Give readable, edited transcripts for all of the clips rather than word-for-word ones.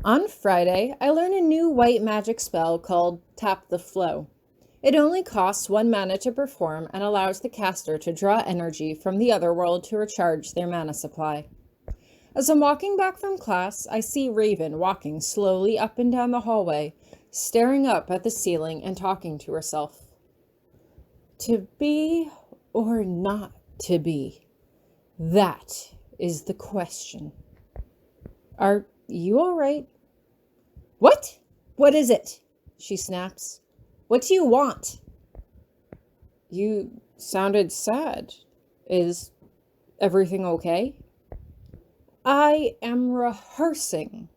On Friday, I learn a new white magic spell called Tap the Flow. It only costs 1 mana to perform and allows the caster to draw energy from the other world to recharge their mana supply. As I'm walking back from class, I see Raven walking slowly up and down the hallway, staring up at the ceiling and talking to herself. To be or not to be? That is the question. Are you all right? What? What is it? She snaps. What do you want? You sounded sad. Is everything okay? I am rehearsing.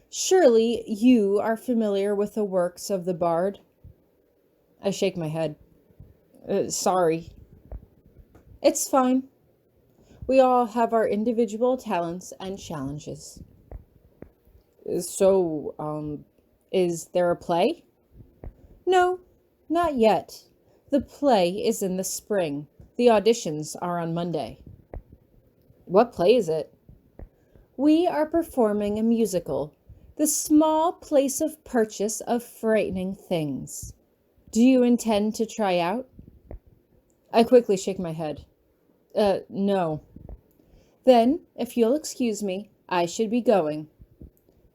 Surely you are familiar with the works of the bard? I shake my head. Sorry. It's fine. We all have our individual talents and challenges. So, is there a play? No, not yet. The play is in the spring. The auditions are on Monday. What play is it? We are performing a musical, The Small Place of Purchase of Frightening Things. Do you intend to try out? I quickly shake my head. No. Then, if you'll excuse me, I should be going.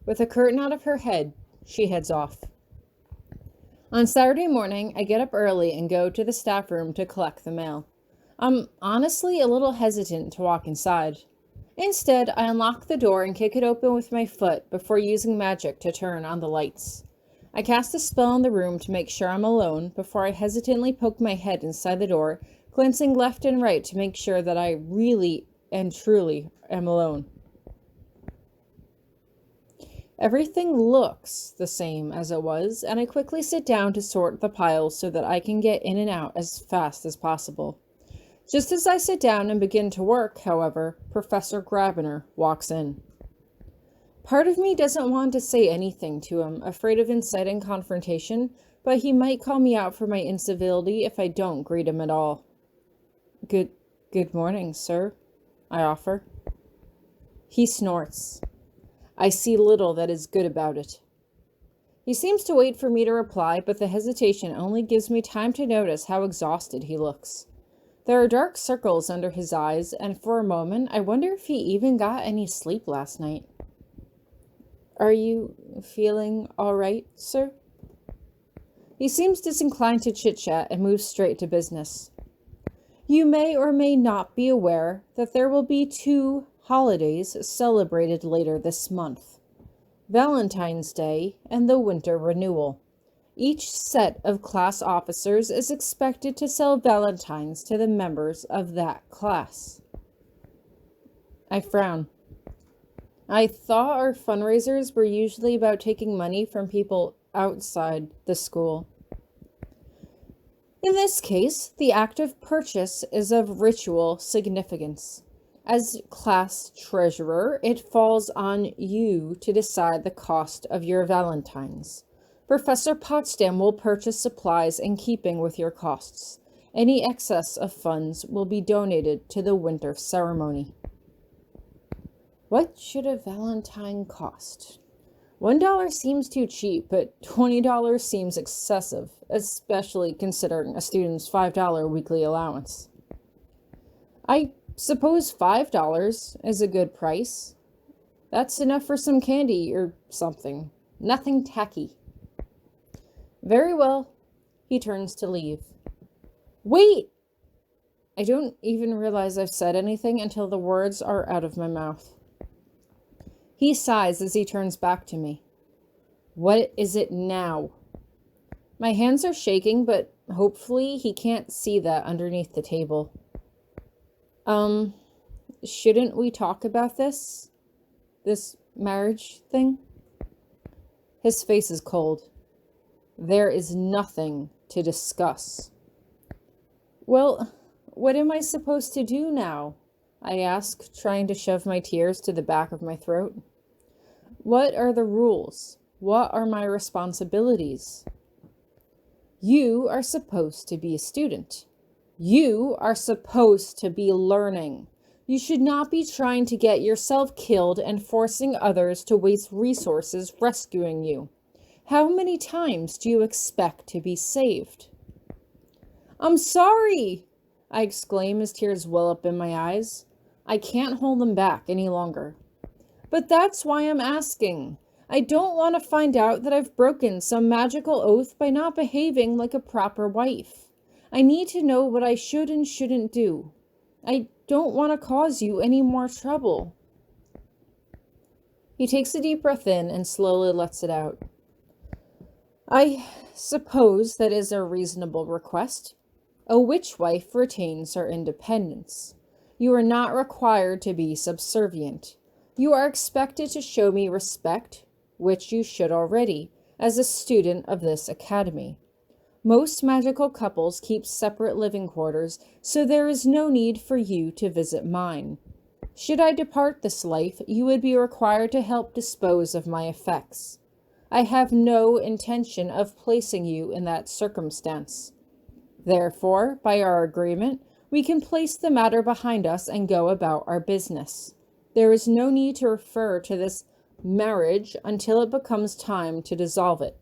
With a curt nod of her head, she heads off. On Saturday morning, I get up early and go to the staff room to collect the mail. I'm honestly a little hesitant to walk inside. Instead, I unlock the door and kick it open with my foot before using magic to turn on the lights. I cast a spell in the room to make sure I'm alone before I hesitantly poke my head inside the door, glancing left and right to make sure that I really and truly am alone. Everything looks the same as it was, and I quickly sit down to sort the piles so that I can get in and out as fast as possible. Just as I sit down and begin to work, however, Professor Grabiner walks in. Part of me doesn't want to say anything to him, afraid of inciting confrontation, but he might call me out for my incivility if I don't greet him at all. Good morning, sir, I offer. He snorts. I see little that is good about it. He seems to wait for me to reply, but the hesitation only gives me time to notice how exhausted he looks. There are dark circles under his eyes, and for a moment I wonder if he even got any sleep last night. Are you feeling all right, sir? He seems disinclined to chit-chat and moves straight to business. You may or may not be aware that there will be 2 holidays celebrated later this month. Valentine's Day and the Winter Renewal. Each set of class officers is expected to sell valentines to the members of that class. I frown. I thought our fundraisers were usually about taking money from people outside the school. In this case, the act of purchase is of ritual significance. As class treasurer, it falls on you to decide the cost of your valentines. Professor Potsdam will purchase supplies in keeping with your costs. Any excess of funds will be donated to the winter ceremony. What should a valentine cost? $1 seems too cheap, but $20 seems excessive, especially considering a student's $5 weekly allowance. I suppose $5 is a good price. That's enough for some candy or something. Nothing tacky. Very well. He turns to leave. Wait! I don't even realize I've said anything until the words are out of my mouth. He sighs as he turns back to me. What is it now? My hands are shaking, but hopefully he can't see that underneath the table. Shouldn't we talk about this? This marriage thing? His face is cold. There is nothing to discuss. Well, what am I supposed to do now? I ask, trying to shove my tears to the back of my throat. What are the rules? What are my responsibilities? You are supposed to be a student. You are supposed to be learning. You should not be trying to get yourself killed and forcing others to waste resources rescuing you. How many times do you expect to be saved?" "I'm sorry!" I exclaim as tears well up in my eyes. I can't hold them back any longer. "But that's why I'm asking. I don't want to find out that I've broken some magical oath by not behaving like a proper wife. I need to know what I should and shouldn't do. I don't want to cause you any more trouble." He takes a deep breath in and slowly lets it out. "I suppose that is a reasonable request. A witch wife retains her independence. You are not required to be subservient. You are expected to show me respect, which you should already, as a student of this academy. Most magical couples keep separate living quarters, so there is no need for you to visit mine. Should I depart this life, you would be required to help dispose of my effects. I have no intention of placing you in that circumstance. Therefore, by our agreement, we can place the matter behind us and go about our business. There is no need to refer to this marriage until it becomes time to dissolve it."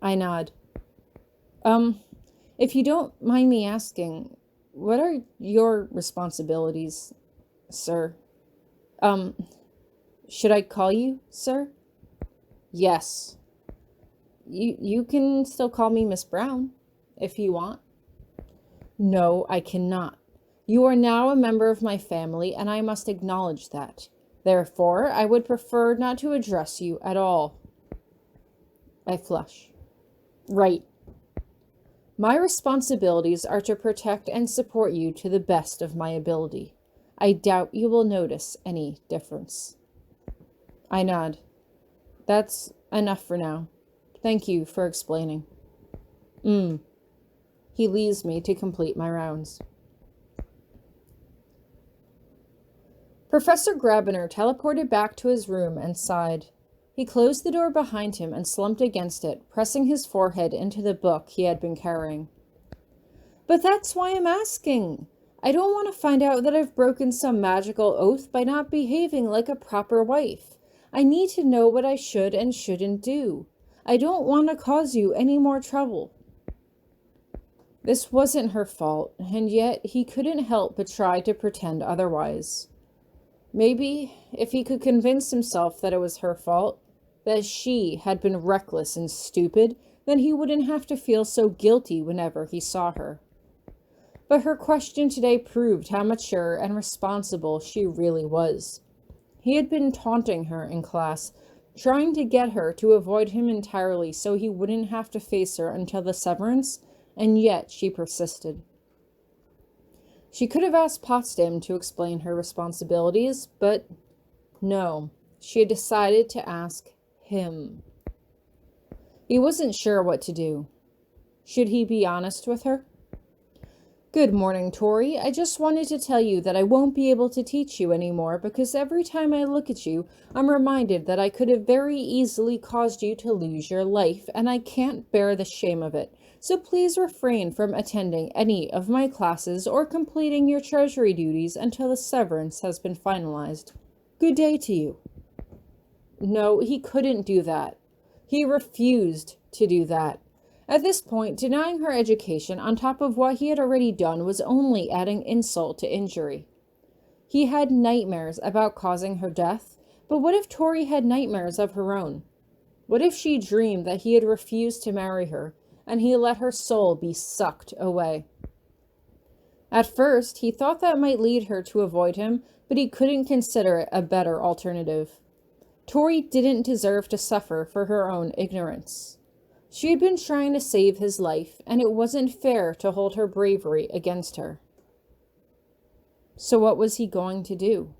I nod. If you don't mind me asking, what are your responsibilities, sir?" Should I call you, sir?" "Yes. You can still call me Miss Brown, if you want." "No, I cannot. You are now a member of my family, and I must acknowledge that. Therefore, I would prefer not to address you at all." I flush. "Right. My responsibilities are to protect and support you to the best of my ability. I doubt you will notice any difference." I nod. "That's enough for now. Thank you for explaining." He leaves me to complete my rounds. Professor Grabiner teleported back to his room and sighed. He closed the door behind him and slumped against it, pressing his forehead into the book he had been carrying. "But that's why I'm asking. I don't want to find out that I've broken some magical oath by not behaving like a proper wife. I need to know what I should and shouldn't do. I don't want to cause you any more trouble." This wasn't her fault, and yet he couldn't help but try to pretend otherwise. Maybe, if he could convince himself that it was her fault, that she had been reckless and stupid, then he wouldn't have to feel so guilty whenever he saw her. But her question today proved how mature and responsible she really was. He had been taunting her in class, trying to get her to avoid him entirely so he wouldn't have to face her until the severance, and yet she persisted. She could have asked Potsdam to explain her responsibilities, but no, she had decided to ask him. He wasn't sure what to do. Should he be honest with her? "Good morning, Tori. I just wanted to tell you that I won't be able to teach you anymore because every time I look at you, I'm reminded that I could have very easily caused you to lose your life, and I can't bear the shame of it. So please refrain from attending any of my classes or completing your treasury duties until the severance has been finalized. Good day to you." No, he couldn't do that. He refused to do that. At this point, denying her education on top of what he had already done was only adding insult to injury. He had nightmares about causing her death, but what if Tori had nightmares of her own? What if she dreamed that he had refused to marry her, and he let her soul be sucked away? At first, he thought that might lead her to avoid him, but he couldn't consider it a better alternative. Tori didn't deserve to suffer for her own ignorance. She had been trying to save his life, and it wasn't fair to hold her bravery against her. So what was he going to do?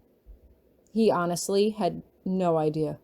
He honestly had no idea.